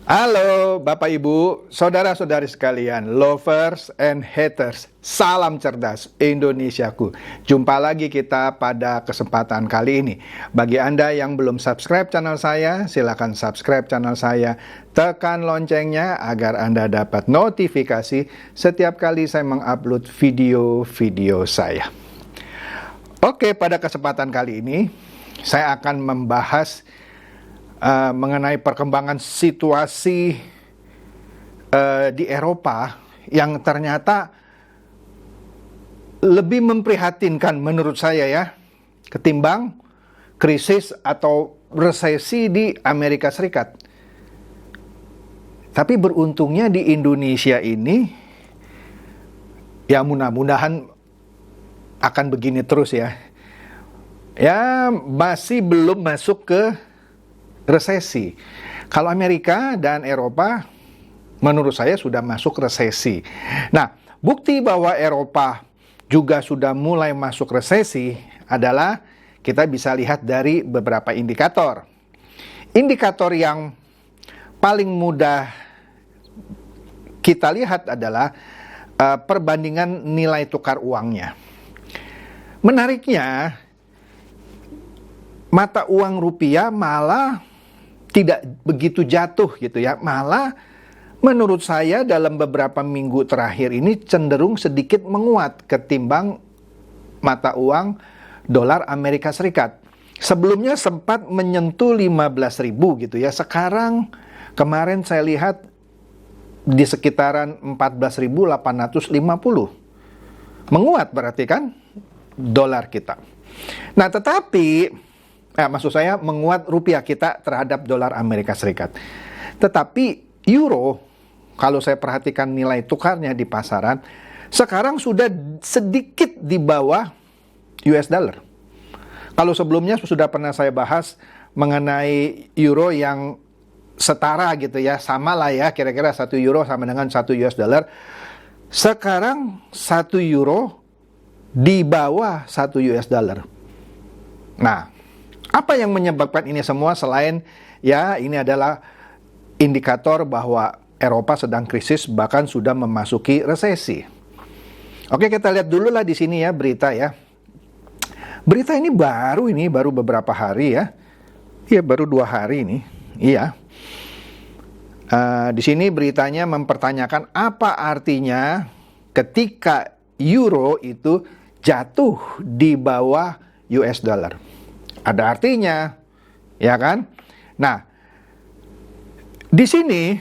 Halo Bapak Ibu, saudara-saudari sekalian, lovers and haters, salam cerdas Indonesiaku. Jumpa lagi kita pada kesempatan kali ini. Bagi Anda yang belum subscribe channel saya, silakan subscribe channel saya. Tekan loncengnya agar Anda dapat notifikasi setiap kali saya mengupload video-video saya. Oke, pada kesempatan kali ini saya akan membahas mengenai perkembangan situasi di Eropa yang ternyata lebih memprihatinkan menurut saya ya, ketimbang krisis atau resesi di Amerika Serikat. Tapi beruntungnya di Indonesia ini, ya mudah-mudahan akan begini terus ya. Ya masih belum masuk ke resesi. Kalau Amerika dan Eropa menurut saya sudah masuk resesi. Nah, bukti bahwa Eropa juga sudah mulai masuk resesi adalah kita bisa lihat dari beberapa indikator. Indikator yang paling mudah kita lihat adalah perbandingan nilai tukar uangnya. Menariknya, mata uang rupiah malah tidak begitu jatuh gitu ya. Malah menurut saya dalam beberapa minggu terakhir ini cenderung sedikit menguat ketimbang mata uang dolar Amerika Serikat. Sebelumnya sempat menyentuh 15.000 gitu ya. Sekarang kemarin saya lihat di sekitaran 14.850. Menguat berarti kan dolar kita. Nah, tetapi maksud saya menguat rupiah kita terhadap dolar Amerika Serikat. Tetapi euro, kalau saya perhatikan nilai tukarnya di pasaran, sekarang sudah sedikit di bawah US dollar. Kalau sebelumnya sudah pernah saya bahas mengenai euro yang setara gitu ya, sama lah ya, kira-kira 1 euro sama dengan 1 US dollar. Sekarang 1 euro di bawah 1 US dollar. Nah, apa yang menyebabkan ini semua selain ya ini adalah indikator bahwa Eropa sedang krisis bahkan sudah memasuki resesi. Oke, kita lihat dulu lah di sini ya berita ya. Berita ini baru beberapa hari ya. Iya, baru 2 hari ini. Iya. Di sini beritanya mempertanyakan apa artinya ketika euro itu jatuh di bawah US dollar. Ada artinya, ya kan? Nah, di sini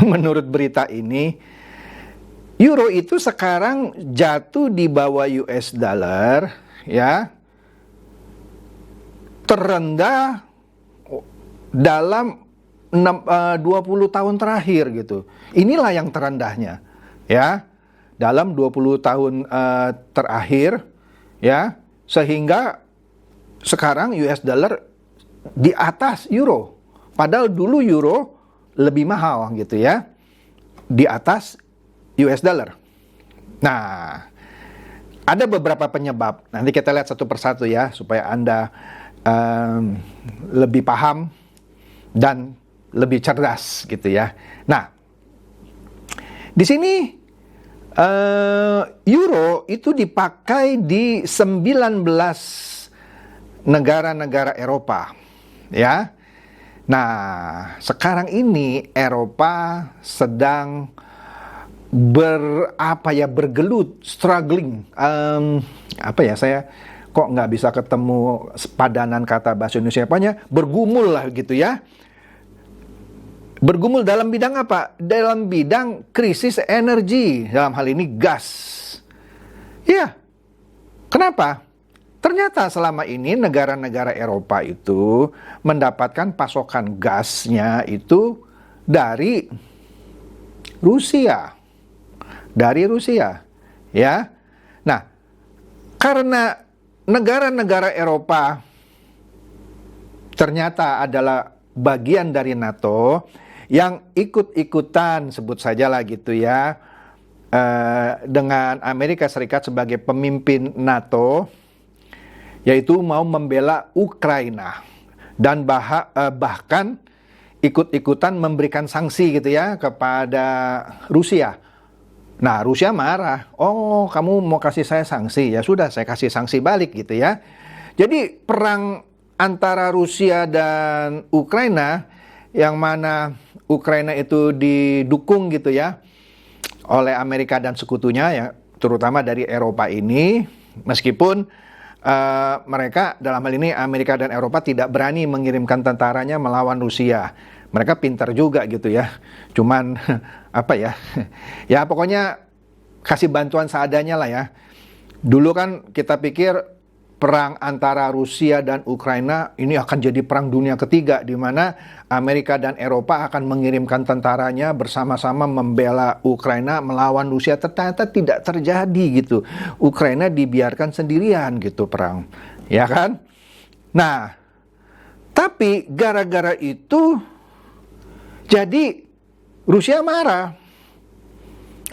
menurut berita ini euro itu sekarang jatuh di bawah US dollar, ya, terendah dalam 20 tahun terakhir gitu. Inilah yang terendahnya, ya, dalam 20 tahun terakhir, ya. Sehingga sekarang US dollar di atas euro. Padahal dulu euro lebih mahal gitu ya. Di atas US dollar. Nah, ada beberapa penyebab. Nanti kita lihat satu persatu ya. Supaya Anda lebih paham dan lebih cerdas gitu ya. Nah, di sini euro itu dipakai di 19 negara-negara Eropa, ya. Nah, sekarang ini Eropa sedang bergelut, struggling. Saya kok nggak bisa ketemu padanan kata bahasa Indonesia, apanya? Bergumul lah gitu ya. Bergumul dalam bidang apa? Dalam bidang krisis energi, dalam hal ini gas. Ya, kenapa? Ternyata selama ini negara-negara Eropa itu mendapatkan pasokan gasnya itu dari Rusia. Dari Rusia, ya. Nah, karena negara-negara Eropa ternyata adalah bagian dari NATO, yang ikut-ikutan sebut saja lah gitu ya dengan Amerika Serikat sebagai pemimpin NATO, yaitu mau membela Ukraina dan bahkan ikut-ikutan memberikan sanksi gitu ya kepada Rusia. Nah, Rusia marah. Oh, kamu mau kasih saya sanksi? Ya sudah, saya kasih sanksi balik gitu ya. Jadi perang antara Rusia dan Ukraina, yang mana Ukraina itu didukung gitu ya oleh Amerika dan sekutunya ya, terutama dari Eropa ini, meskipun mereka dalam hal ini Amerika dan Eropa tidak berani mengirimkan tentaranya melawan Rusia. Mereka pintar juga gitu ya. Cuman apa ya? Ya pokoknya kasih bantuan seadanya lah ya. Dulu kan kita pikir perang antara Rusia dan Ukraina ini akan jadi perang dunia ketiga, di mana Amerika dan Eropa akan mengirimkan tentaranya bersama-sama membela Ukraina melawan Rusia. Ternyata tidak terjadi gitu. Ukraina dibiarkan sendirian gitu perang. Ya kan? Nah, tapi gara-gara itu jadi Rusia marah.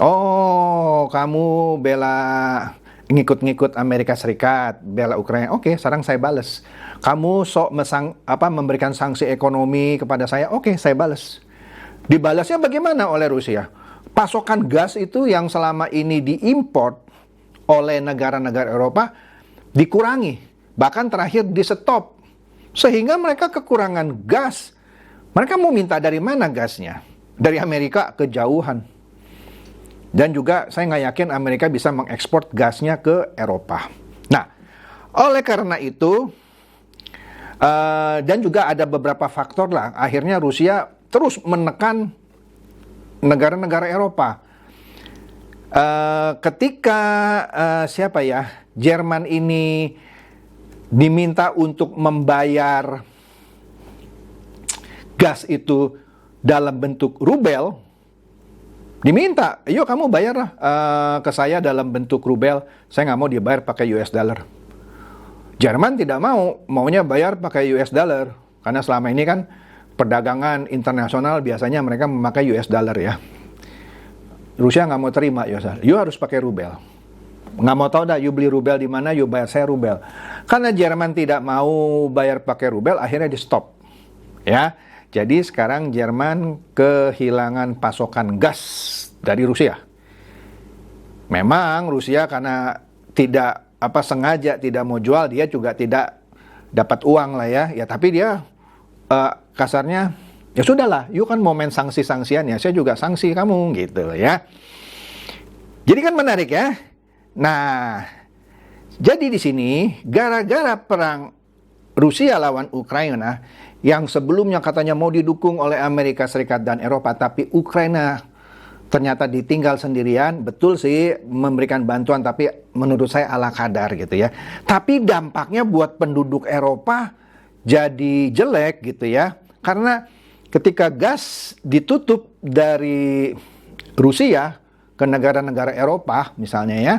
Oh, kamu bela ngikut-ngikut Amerika Serikat, bela Ukraina. Oke, sekarang saya bales. Kamu sok memberikan sanksi ekonomi kepada saya. Oke, saya bales. Dibalasnya bagaimana oleh Rusia? Pasokan gas itu yang selama ini diimpor oleh negara-negara Eropa dikurangi, bahkan terakhir di stop, sehingga mereka kekurangan gas. Mereka mau minta dari mana gasnya? Dari Amerika kejauhan. Dan juga saya nggak yakin Amerika bisa mengekspor gasnya ke Eropa. Nah, oleh karena itu, dan juga ada beberapa faktor lah, akhirnya Rusia terus menekan negara-negara Eropa. Ketika Jerman ini diminta untuk membayar gas itu dalam bentuk rubel, diminta, yuk kamu bayarlah ke saya dalam bentuk rubel, saya nggak mau dibayar pakai US dollar. Jerman tidak mau, maunya bayar pakai US dollar, karena selama ini kan perdagangan internasional biasanya mereka memakai US dollar ya. Rusia nggak mau terima US dollar, you harus pakai rubel. Nggak mau tahu dah, you beli rubel di mana, you bayar saya rubel. Karena Jerman tidak mau bayar pakai rubel, akhirnya di stop. Ya, jadi sekarang Jerman kehilangan pasokan gas dari Rusia. Memang Rusia karena tidak sengaja tidak mau jual, dia juga tidak dapat uang lah ya. Ya tapi dia kasarnya ya sudahlah, you kan mau main sanksi-sanksian ya, saya juga sanksi kamu gitu ya. Jadi kan menarik ya. Nah, jadi di sini gara-gara perang Rusia lawan Ukraina yang sebelumnya katanya mau didukung oleh Amerika Serikat dan Eropa, tapi Ukraina ternyata ditinggal sendirian. Betul sih memberikan bantuan, tapi menurut saya ala kadar gitu ya. Tapi dampaknya buat penduduk Eropa jadi jelek gitu ya. Karena ketika gas ditutup dari Rusia ke negara-negara Eropa misalnya ya,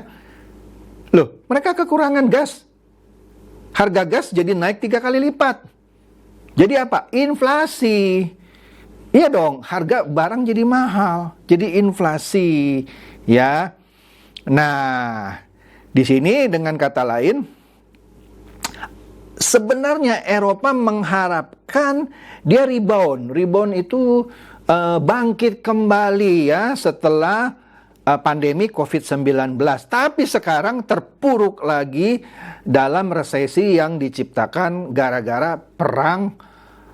loh mereka kekurangan gas. Harga gas jadi naik 3 kali lipat. Jadi apa? Inflasi. Iya dong, harga barang jadi mahal, jadi inflasi, ya. Nah, di sini dengan kata lain, sebenarnya Eropa mengharapkan dia rebound. Rebound itu bangkit kembali ya setelah pandemi COVID-19. Tapi sekarang terpuruk lagi dalam resesi yang diciptakan gara-gara perang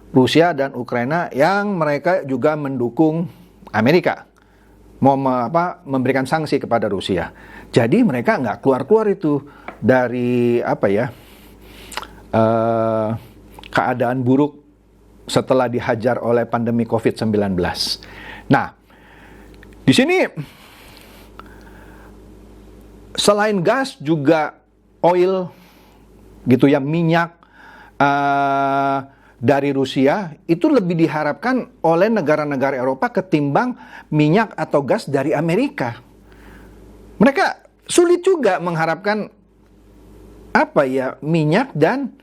Rusia dan Ukraina yang mereka juga mendukung Amerika. Mau memberikan sanksi kepada Rusia. Jadi mereka nggak keluar-keluar itu dari keadaan buruk setelah dihajar oleh pandemi COVID-19. Nah, di sini selain gas juga oil gitu ya, minyak dari Rusia itu lebih diharapkan oleh negara-negara Eropa ketimbang minyak atau gas dari Amerika. Mereka sulit juga mengharapkan minyak dan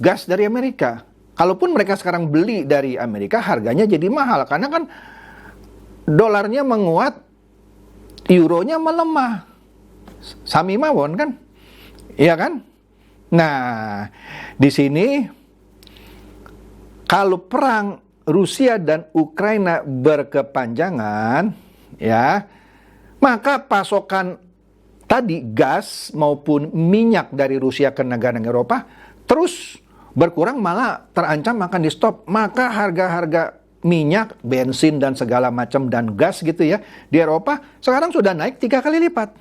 gas dari Amerika. Kalaupun mereka sekarang beli dari Amerika, harganya jadi mahal karena kan dolarnya menguat, euronya melemah. Sami mawon kan? Iya kan? Nah, di sini kalau perang Rusia dan Ukraina berkepanjangan, ya, maka pasokan tadi gas maupun minyak dari Rusia ke negara-negara Eropa terus berkurang, malah terancam akan di stop. Maka harga-harga minyak, bensin dan segala macam dan gas gitu ya di Eropa sekarang sudah naik 3 kali lipat.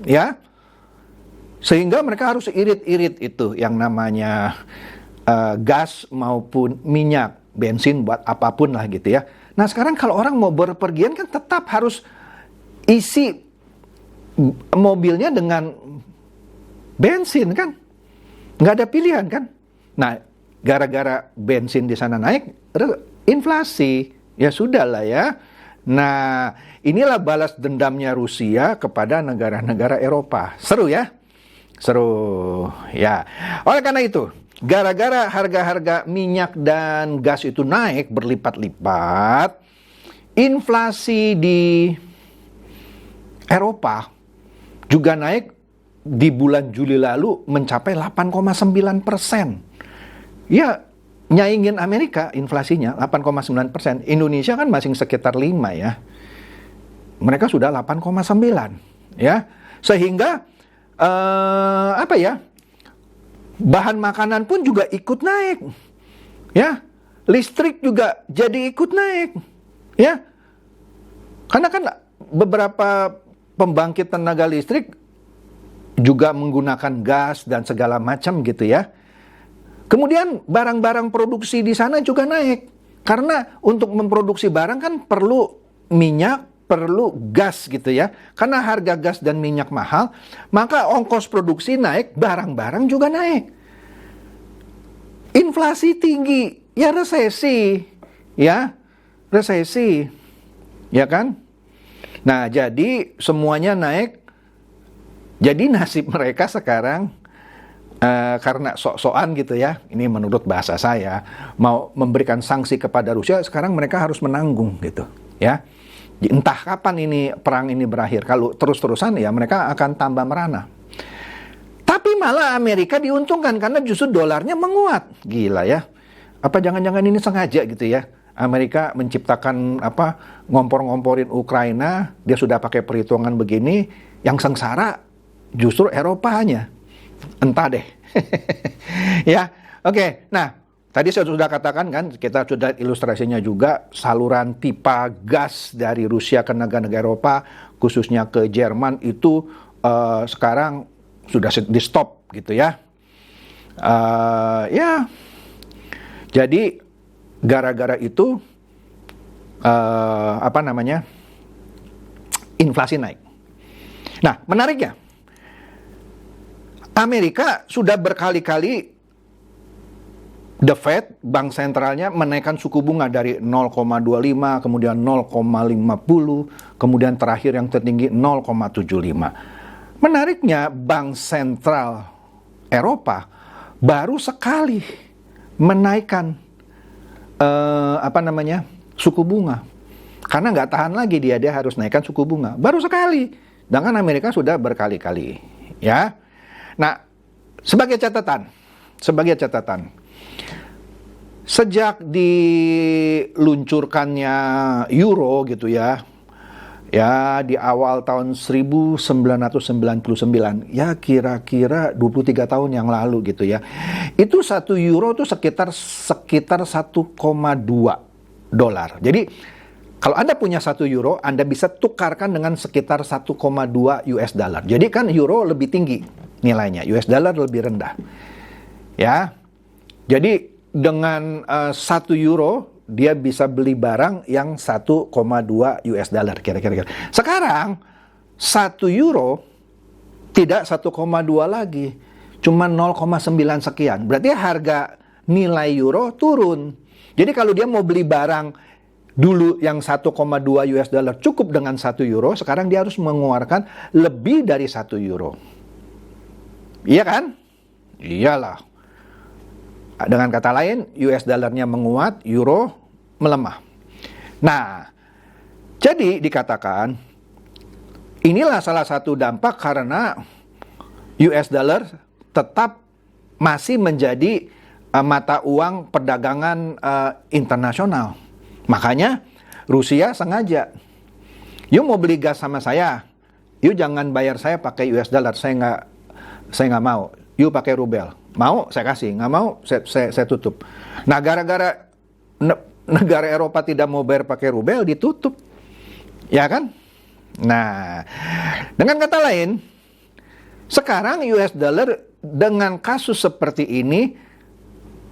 Ya. Sehingga mereka harus irit-irit itu yang namanya gas maupun minyak, bensin buat apapun lah gitu ya. Nah sekarang kalau orang mau berpergian kan tetap harus isi mobilnya dengan bensin kan, nggak ada pilihan kan. Nah gara-gara bensin di sana naik, inflasi, ya sudah lah ya. Nah inilah balas dendamnya Rusia kepada negara-negara Eropa. Seru ya, seru ya. Oleh karena itu, gara-gara harga-harga minyak dan gas itu naik berlipat-lipat, inflasi di Eropa juga naik di bulan Juli lalu mencapai 8,9%. Ya, nyaingin Amerika inflasinya 8,9%. Indonesia kan masih sekitar 5 ya. Mereka sudah 8,9 ya. Sehingga apa ya? Bahan makanan pun juga ikut naik. Ya. Listrik juga jadi ikut naik. Ya. Karena kan beberapa pembangkit tenaga listrik juga menggunakan gas dan segala macam gitu ya. Kemudian barang-barang produksi di sana juga naik. Karena untuk memproduksi barang kan perlu minyak, perlu gas gitu ya. Karena harga gas dan minyak mahal, maka ongkos produksi naik, barang-barang juga naik. Inflasi tinggi, ya resesi. Ya, resesi. Ya kan? Nah, jadi semuanya naik. Jadi nasib mereka sekarang karena sok-sokan gitu ya, ini menurut bahasa saya, mau memberikan sanksi kepada Rusia, sekarang mereka harus menanggung gitu ya. Entah kapan ini perang ini berakhir. Kalau terus-terusan ya mereka akan tambah merana. Tapi malah Amerika diuntungkan karena justru dolarnya menguat. Gila ya. Apa jangan-jangan ini sengaja gitu ya? Amerika menciptakan ngompor-ngomporin Ukraina, dia sudah pakai perhitungan begini, yang sengsara justru Eropanya. Entah deh. Ya, oke. Nah, tadi saya sudah katakan kan, kita sudah ilustrasinya juga, saluran pipa gas dari Rusia ke negara-negara Eropa, khususnya ke Jerman itu sekarang sudah di stop gitu ya. Ya, jadi gara-gara itu inflasi naik. Nah, menariknya, Amerika sudah berkali-kali The Fed, bank sentralnya menaikkan suku bunga dari 0,25, kemudian 0,50, kemudian terakhir yang tertinggi 0,75. Menariknya, bank sentral Eropa baru sekali menaikkan suku bunga. Karena nggak tahan lagi dia harus naikkan suku bunga. Baru sekali. Sedangkan Amerika sudah berkali-kali. Ya. Nah, sebagai catatan, sejak diluncurkannya euro gitu ya di awal tahun 1999, ya kira-kira 23 tahun yang lalu gitu ya, itu 1 euro itu sekitar 1,2 dolar. Jadi kalau Anda punya 1 euro, Anda bisa tukarkan dengan sekitar 1,2 US dollar. Jadi kan euro lebih tinggi nilainya, US dollar lebih rendah. Ya. Jadi dengan 1 euro dia bisa beli barang yang 1,2 US dollar kira-kira. Sekarang 1 euro tidak 1,2 lagi, cuma 0,9 sekian. Berarti harga nilai euro turun. Jadi kalau dia mau beli barang dulu yang 1,2 US dollar cukup dengan 1 euro, sekarang dia harus mengeluarkan lebih dari 1 euro. Iya kan? Iyalah. Dengan kata lain, US dollarnya menguat, euro melemah. Nah, jadi dikatakan inilah salah satu dampak karena US dollar tetap masih menjadi mata uang perdagangan internasional. Makanya Rusia sengaja, you mau beli gas sama saya, you jangan bayar saya pakai US dollar, saya nggak mau. You pakai rubel, mau saya kasih, nggak mau saya tutup. Nah, gara-gara negara Eropa tidak mau bayar pakai rubel, ditutup, ya kan? Nah, dengan kata lain, sekarang US dollar dengan kasus seperti ini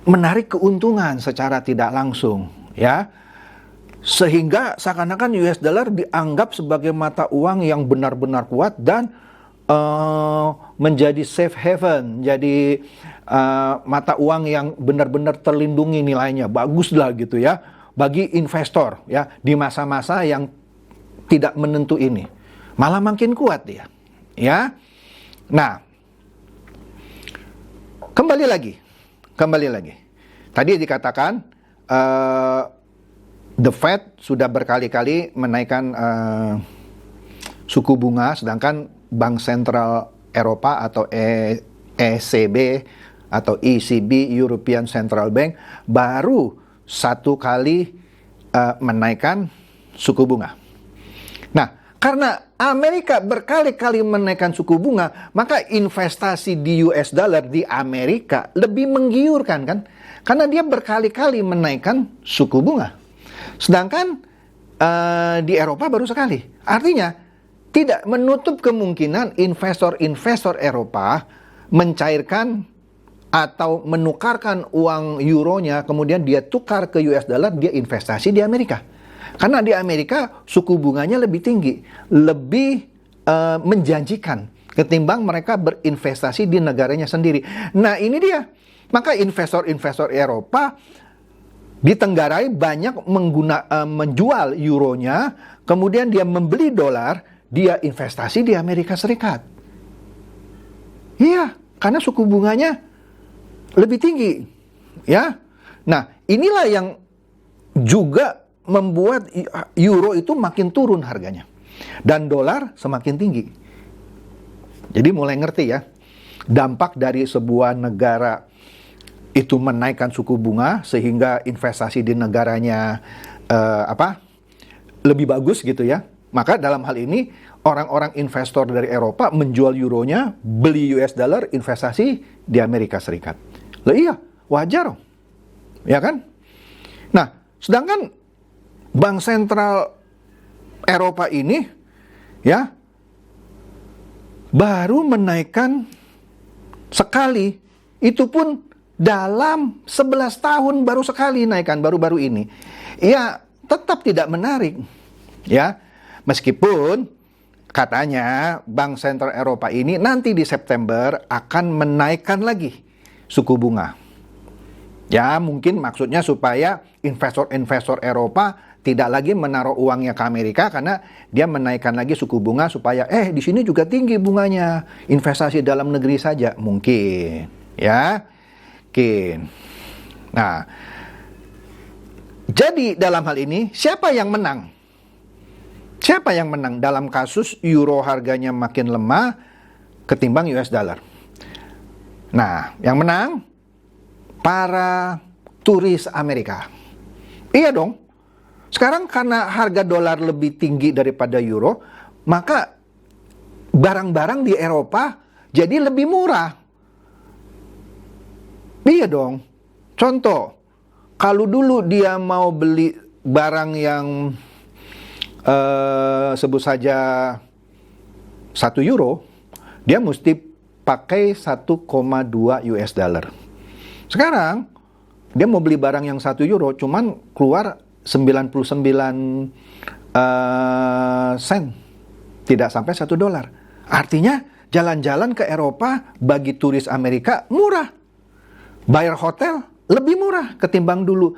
menarik keuntungan secara tidak langsung, ya. Sehingga seakan-akan US dollar dianggap sebagai mata uang yang benar-benar kuat dan menjadi safe haven, jadi mata uang yang benar-benar terlindungi nilainya, baguslah gitu ya, bagi investor ya di masa-masa yang tidak menentu ini, malah makin kuat dia, ya. Nah, kembali lagi, tadi dikatakan The Fed sudah berkali-kali menaikkan suku bunga, sedangkan Bank Sentral Eropa atau ECB atau ECB, European Central Bank, baru satu kali menaikkan suku bunga. Nah, karena Amerika berkali-kali menaikkan suku bunga, maka investasi di US dollar di Amerika lebih menggiurkan kan? Karena dia berkali-kali menaikkan suku bunga. Sedangkan di Eropa baru sekali. Artinya, tidak menutup kemungkinan investor-investor Eropa mencairkan atau menukarkan uang euronya, kemudian dia tukar ke US dollar, dia investasi di Amerika. Karena di Amerika suku bunganya lebih tinggi, lebih menjanjikan ketimbang mereka berinvestasi di negaranya sendiri. Nah, ini dia. Maka investor-investor Eropa ditenggarai banyak menjual euronya, kemudian dia membeli dolar, dia investasi di Amerika Serikat. Iya, karena suku bunganya lebih tinggi, ya. Nah, inilah yang juga membuat euro itu makin turun harganya dan dolar semakin tinggi. Jadi mulai ngerti ya, dampak dari sebuah negara itu menaikkan suku bunga sehingga investasi di negaranya lebih bagus gitu ya. Maka dalam hal ini orang-orang investor dari Eropa menjual euronya, beli US dollar, investasi di Amerika Serikat. Lah iya, wajar, ya kan? Nah, sedangkan Bank Sentral Eropa ini ya baru menaikkan sekali, itu pun dalam 11 tahun baru sekali naikkan, baru-baru ini. Ya, tetap tidak menarik, ya. Meskipun katanya Bank Sentral Eropa ini nanti di September akan menaikkan lagi suku bunga. Ya, mungkin maksudnya supaya investor-investor Eropa tidak lagi menaruh uangnya ke Amerika, karena dia menaikkan lagi suku bunga supaya di sini juga tinggi bunganya, investasi dalam negeri saja mungkin, ya. Mungkin. Nah, jadi dalam hal ini siapa yang menang? Siapa yang menang dalam kasus euro harganya makin lemah ketimbang US dollar? Nah, yang menang para turis Amerika. Iya dong. Sekarang karena harga dolar lebih tinggi daripada euro, maka barang-barang di Eropa jadi lebih murah. Iya dong. Contoh, kalau dulu dia mau beli barang yang sebut saja 1 euro, dia mesti pakai 1,2 US dollar. Sekarang dia mau beli barang yang 1 euro cuman keluar 99 sen, tidak sampai 1 dolar. Artinya jalan-jalan ke Eropa bagi turis Amerika murah. Bayar hotel lebih murah ketimbang dulu.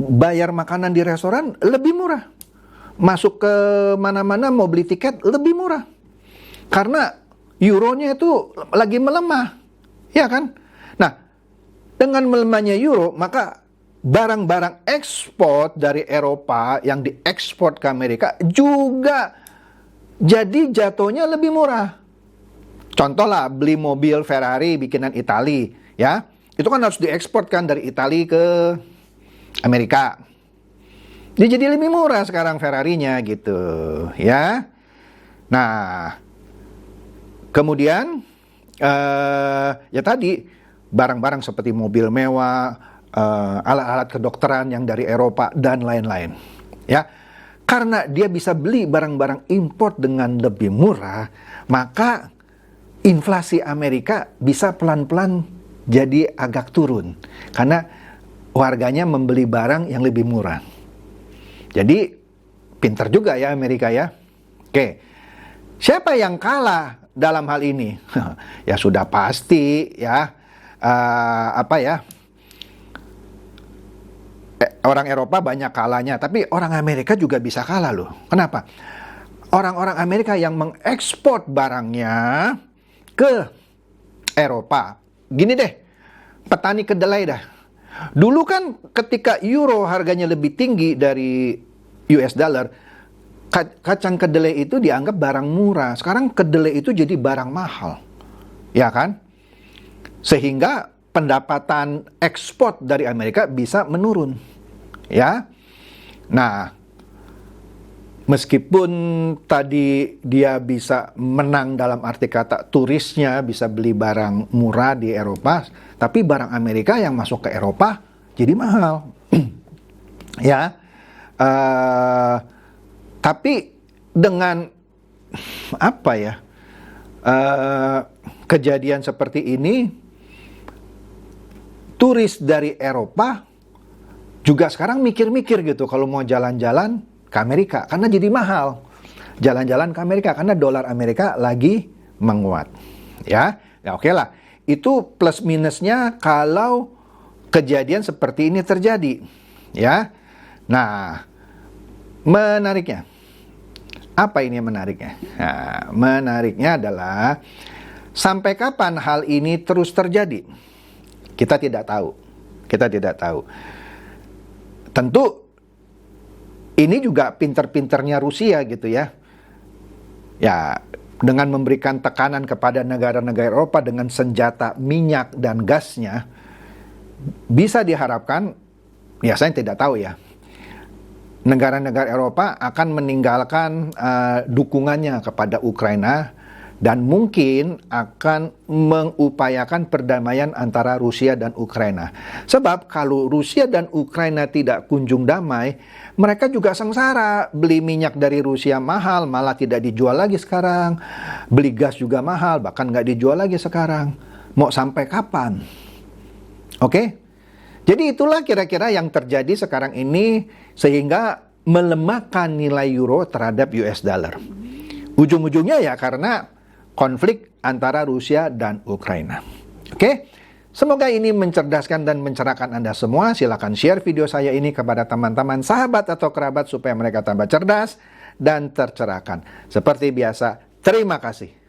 Bayar makanan di restoran lebih murah. Masuk ke mana-mana mau beli tiket lebih murah. Karena euronya itu lagi melemah. Ya kan? Nah, dengan melemahnya euro, maka barang-barang ekspor dari Eropa yang diekspor ke Amerika juga jadi jatuhnya lebih murah. Contoh lah, beli mobil Ferrari bikinan Itali, ya. itu kan harus diekspor kan dari Italia ke Amerika. Dia jadi lebih murah sekarang Ferrarinya gitu, ya. Nah, kemudian ya tadi barang-barang seperti mobil mewah, alat-alat kedokteran yang dari Eropa dan lain-lain, ya. Karena dia bisa beli barang-barang impor dengan lebih murah, maka inflasi Amerika bisa pelan-pelan jadi agak turun. Karena warganya membeli barang yang lebih murah. Jadi, pinter juga ya Amerika ya. Oke, siapa yang kalah dalam hal ini? Ya sudah pasti ya, orang Eropa banyak kalahnya, tapi orang Amerika juga bisa kalah loh. Kenapa? Orang-orang Amerika yang mengekspor barangnya ke Eropa. Gini deh, petani kedelai dah. Dulu kan ketika euro harganya lebih tinggi dari US dollar, kacang kedelai itu dianggap barang murah. Sekarang kedelai itu jadi barang mahal. Ya kan? Sehingga pendapatan ekspor dari Amerika bisa menurun. Ya. Nah, meskipun tadi dia bisa menang dalam arti kata turisnya bisa beli barang murah di Eropa, tapi barang Amerika yang masuk ke Eropa jadi mahal. Ya. Tapi dengan kejadian seperti ini, turis dari Eropa juga sekarang mikir-mikir gitu kalau mau jalan-jalan ke Amerika karena jadi mahal. Jalan-jalan ke Amerika karena dolar Amerika lagi menguat. Ya oke lah. Itu plus minusnya kalau kejadian seperti ini terjadi. Ya. Nah, menariknya. Apa ini yang menariknya? Nah, menariknya adalah sampai kapan hal ini terus terjadi? Kita tidak tahu. Kita tidak tahu. Tentu ini juga pinter-pinternya Rusia gitu ya. Ya, dengan memberikan tekanan kepada negara-negara Eropa dengan senjata minyak dan gasnya, bisa diharapkan, ya saya tidak tahu ya, negara-negara Eropa akan meninggalkan dukungannya kepada Ukraina dan mungkin akan mengupayakan perdamaian antara Rusia dan Ukraina. Sebab kalau Rusia dan Ukraina tidak kunjung damai, mereka juga sengsara. Beli minyak dari Rusia mahal, malah tidak dijual lagi sekarang. Beli gas juga mahal, bahkan nggak dijual lagi sekarang. Mau sampai kapan? Oke? Jadi itulah kira-kira yang terjadi sekarang ini sehingga melemahkan nilai euro terhadap US dollar. Ujung-ujungnya ya karena konflik antara Rusia dan Ukraina. Oke? Semoga ini mencerdaskan dan mencerahkan Anda semua. Silakan share video saya ini kepada teman-teman, sahabat atau kerabat supaya mereka tambah cerdas dan tercerahkan. Seperti biasa, terima kasih.